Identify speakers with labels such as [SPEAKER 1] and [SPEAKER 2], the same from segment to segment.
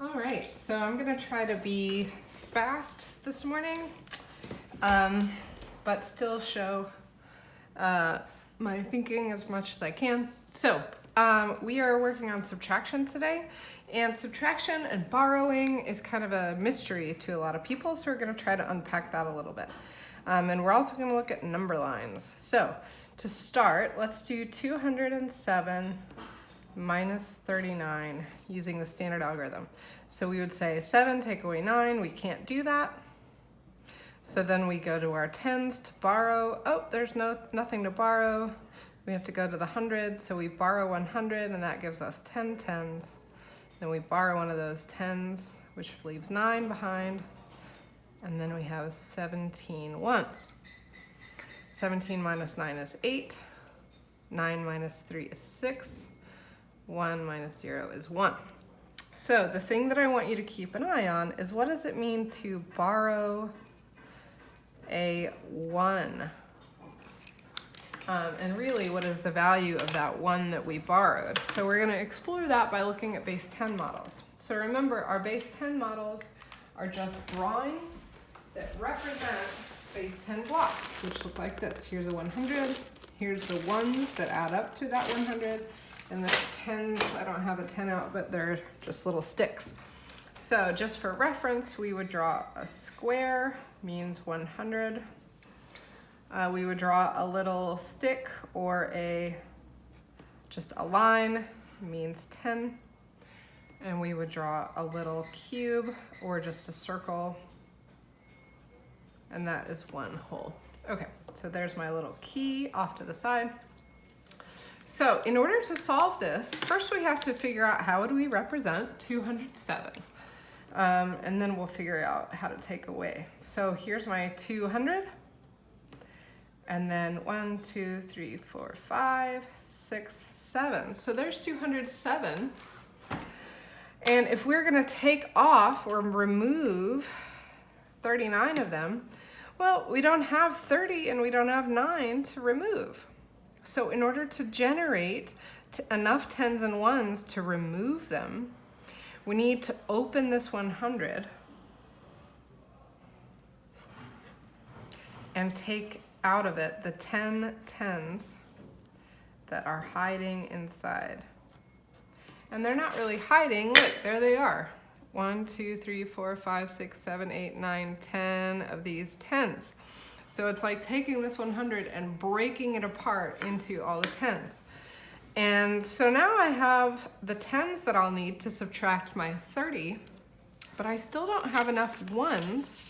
[SPEAKER 1] All right, so I'm gonna try to be fast this morning, but still show my thinking as much as I can. So we are working on subtraction today, and subtraction and borrowing is kind of a mystery to a lot of people, so we're gonna try to unpack that a little bit. And we're also gonna look at number lines. So to start, let's do 207 minus 39 using the standard algorithm. So we would say 7 take away 9, we can't do that. So then we go to our tens to borrow. Oh, there's nothing to borrow. We have to go to the hundreds, so we borrow 100 and that gives us 10 tens. Then we borrow one of those tens, which leaves 9 behind. And then we have 17 ones. 17 minus 9 is 8. 9 minus 3 is 6. 1 minus 0 is 1. So the thing that I want you to keep an eye on is, what does it mean to borrow a 1? And really, what is the value of that 1 that we borrowed? So we're going to explore that by looking at base 10 models. So remember, our base 10 models are just drawings that represent base 10 blocks, which look like this. Here's a 100. Here's the ones that add up to that 100. And the tens, I don't have a 10 out, but they're just little sticks. So just for reference, we would draw a square, means 100. We would draw a little stick or just a line, means 10. And we would draw a little cube or just a circle, and that is 1 whole. Okay, so there's my little key off to the side. So in order to solve this, first we have to figure out how do we represent 207. And then we'll figure out how to take away. So here's my 200. And then 1, 2, 3, 4, 5, 6, 7. So there's 207. And if we're gonna take off or remove 39 of them, well, we don't have 30 and we don't have 9 to remove. So in order to generate enough tens and ones to remove them, we need to open this 100 and take out of it the 10 tens that are hiding inside. And they're not really hiding. Look, there they are. 1, 2, 3, 4, 5, 6, 7, 8, 9, 10 of these tens. So it's like taking this 100 and breaking it apart into all the tens. And so now I have the tens that I'll need to subtract my 30, but I still don't have enough ones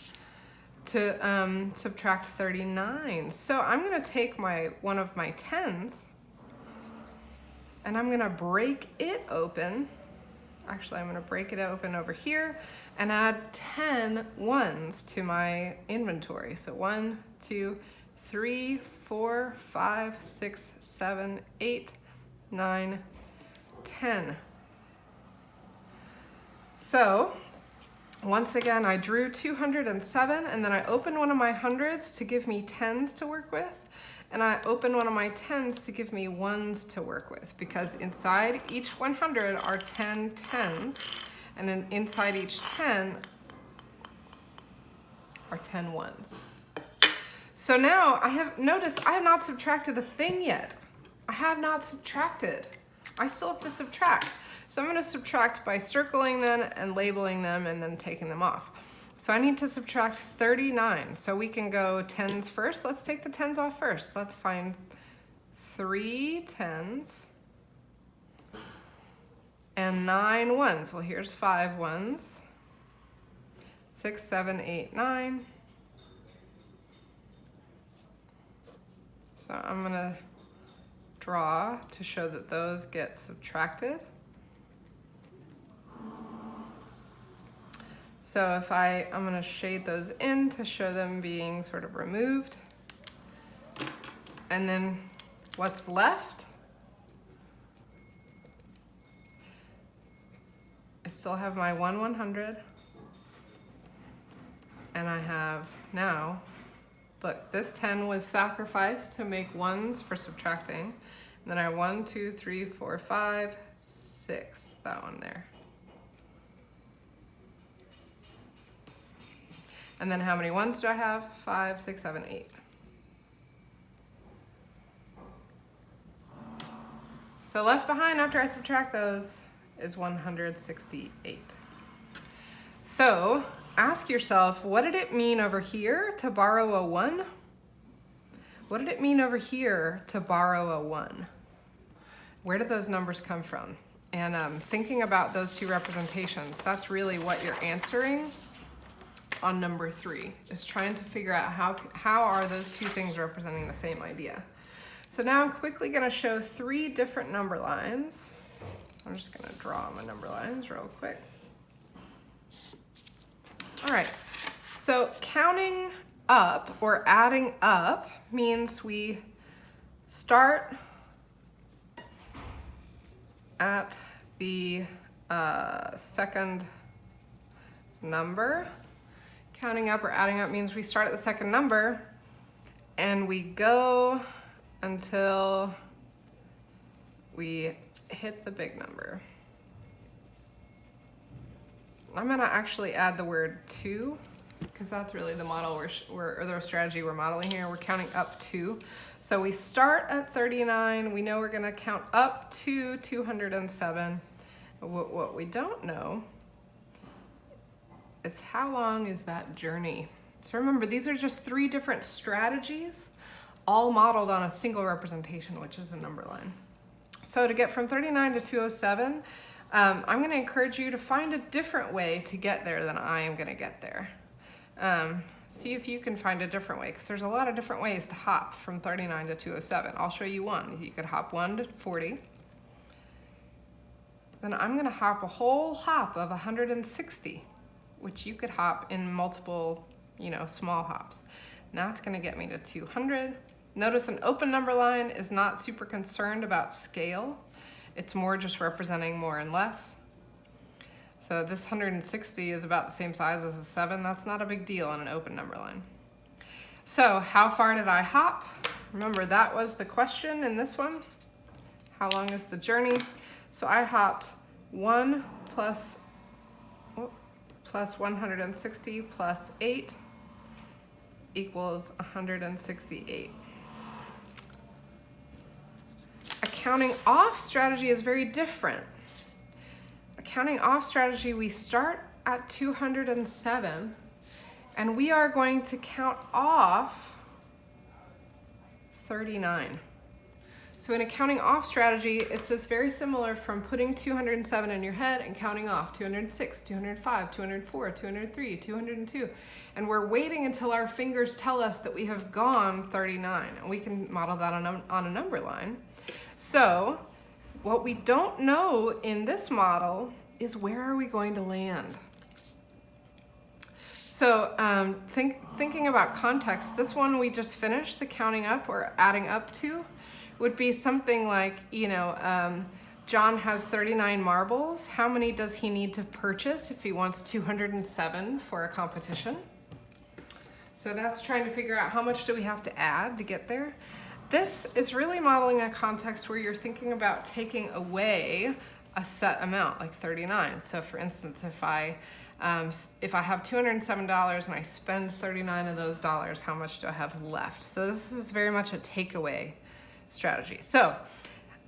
[SPEAKER 1] to subtract 39. So I'm gonna take one of my tens and I'm gonna break it open. Actually, I'm gonna break it open over here and add 10 ones to my inventory. So 1, 2, 3, 4, 5, 6, 7, 8, 9, 10. So once again, I drew 207 and then I opened one of my hundreds to give me tens to work with. And I opened one of my tens to give me ones to work with, because inside each 100 are 10 tens, and then inside each 10 are 10 ones. So now notice I have not subtracted a thing yet. I have not subtracted. I still have to subtract. So I'm going to subtract by circling them and labeling them and then taking them off. So I need to subtract 39. So we can go tens first. Let's take the tens off first. Let's find 3 tens and 9 ones. Well, here's 5 ones. 6, 7, 8, 9. So I'm gonna draw to show that those get subtracted. So if I'm gonna shade those in to show them being sort of removed. And then what's left? I still have my 100. And I have now, look, this 10 was sacrificed to make ones for subtracting. And then I have 1, 2, 3, 4, 5, 6, that one there. And then how many ones do I have? 5, 6, 7, 8. So left behind after I subtract those is 168. So ask yourself, what did it mean over here to borrow a 1? What did it mean over here to borrow a 1? Where did those numbers come from? And thinking about those two representations, that's really what you're answering on number 3, is trying to figure out how are those two things representing the same idea. So now I'm quickly going to show 3 different number lines. I'm just going to draw my number lines real quick. All right, so counting up or adding up means we start at the second number. Counting up or adding up means we start at the second number and we go until we hit the big number. I'm gonna actually add the word 2 because that's really the model or the strategy we're modeling here. We're counting up 2. So we start at 39. We know we're gonna count up to 207. What we don't know is how long is that journey. So remember, these are just 3 different strategies, all modeled on a single representation, which is a number line. So to get from 39 to 207, I'm going to encourage you to find a different way to get there than I am going to get there. See if you can find a different way, because there's a lot of different ways to hop from 39 to 207. I'll show you one. You could hop 1 to 40. Then I'm going to hop a whole hop of 160, which you could hop in multiple, small hops. Now it's going to get me to 200. Notice an open number line is not super concerned about scale. It's more just representing more and less. So this 160 is about the same size as a 7. That's not a big deal on an open number line. So how far did I hop? Remember, that was the question in this one. How long is the journey? So I hopped 1 plus 160 plus 8 equals 168. A counting off strategy is very different. A counting off strategy, we start at 207 and we are going to count off 39. So in a counting off strategy, it's this very similar from putting 207 in your head and counting off 206, 205, 204, 203, 202. And we're waiting until our fingers tell us that we have gone 39. And we can model that on a number line. So what we don't know in this model is where are we going to land? So thinking about context, this one we just finished, the counting up or adding up to, would be something like, John has 39 marbles. How many does he need to purchase if he wants 207 for a competition? So that's trying to figure out how much do we have to add to get there. This is really modeling a context where you're thinking about taking away a set amount, like 39. So for instance, if I have $207 and I spend 39 of those dollars, how much do I have left? So this is very much a takeaway strategy. So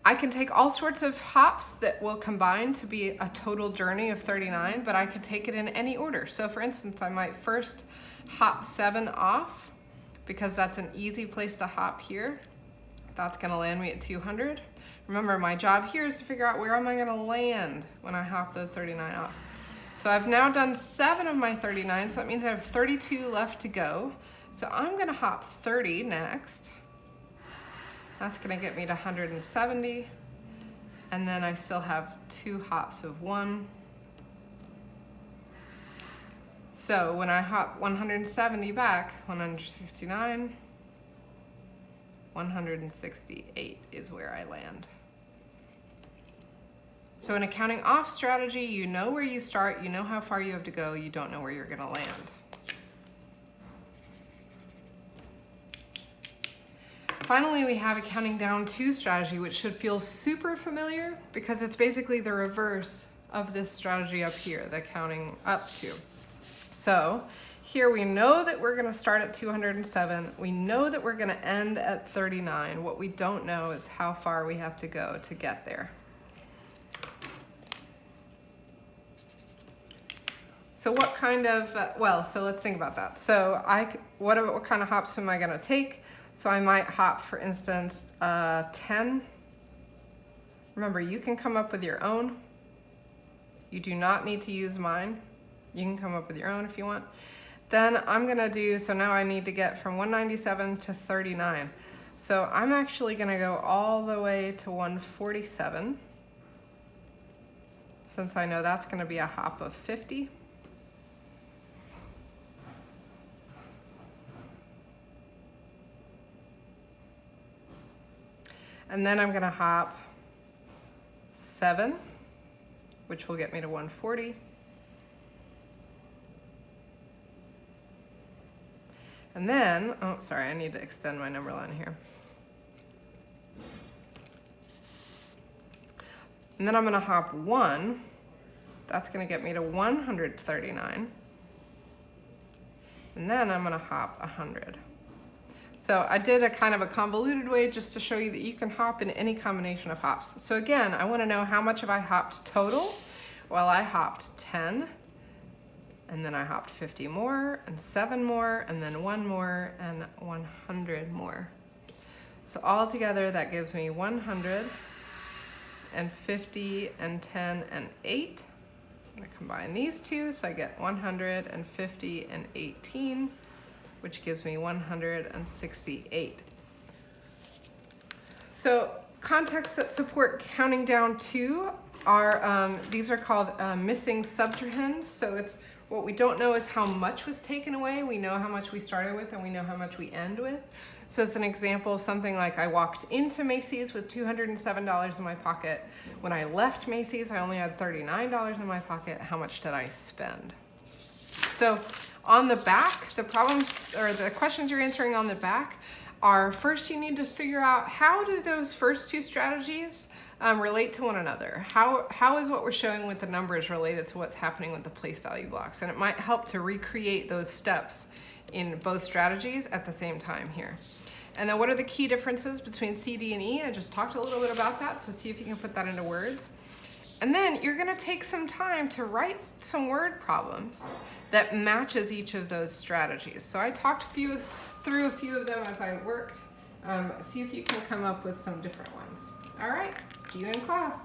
[SPEAKER 1] I can take all sorts of hops that will combine to be a total journey of 39, but I could take it in any order. So for instance, I might first hop 7 off because that's an easy place to hop here. That's gonna land me at 200. Remember, my job here is to figure out where am I gonna land when I hop those 39 off. So I've now done 7 of my 39, so that means I have 32 left to go. So I'm gonna hop 30 next. That's gonna get me to 170. And then I still have 2 hops of 1. So when I hop 170 back, 169, 168 is where I land. So in a counting off strategy, you know where you start, you know how far you have to go, you don't know where you're gonna land. Finally, we have a counting down to strategy, which should feel super familiar because it's basically the reverse of this strategy up here, the counting up to. So here we know that we're gonna start at 207. We know that we're gonna end at 39. What we don't know is how far we have to go to get there. So what kind of, so let's think about that. So what kind of hops am I gonna take? So I might hop, for instance, 10. Remember, you can come up with your own. You do not need to use mine. You can come up with your own if you want. Then I'm gonna do, so now I need to get from 197 to 39. So I'm actually gonna go all the way to 147, since I know that's gonna be a hop of 50. And then I'm gonna hop 7, which will get me to 140. And then, oh, sorry, I need to extend my number line here. And then I'm gonna hop 1. That's gonna get me to 139. And then I'm gonna hop 100. So I did a kind of a convoluted way just to show you that you can hop in any combination of hops. So again, I wanna know how much have I hopped total? Well, I hopped 10. And then I hopped 50 more, and 7 more, and then 1 more, and 100 more. So all together, that gives me 100, and 50, and 10, and 8. I'm gonna combine these two, so I get 150 and 18, which gives me 168. So contexts that support counting down to are, these are called missing subtrahend. So it's, what we don't know is how much was taken away. We know how much we started with and we know how much we end with. So as an example, something like I walked into Macy's with $207 in my pocket. When I left Macy's, I only had $39 in my pocket. How much did I spend? So on the back, the problems or the questions you're answering on the back are, first you need to figure out how do those first two strategies relate to one another. How is what we're showing with the numbers related to what's happening with the place value blocks? And it might help to recreate those steps in both strategies at the same time here. And then what are the key differences between C, D, and E? I just talked a little bit about that, so see if you can put that into words. And then you're gonna take some time to write some word problems that matches each of those strategies. So I talked through a few of them as I worked. See if you can come up with some different ones. All right, see you in class.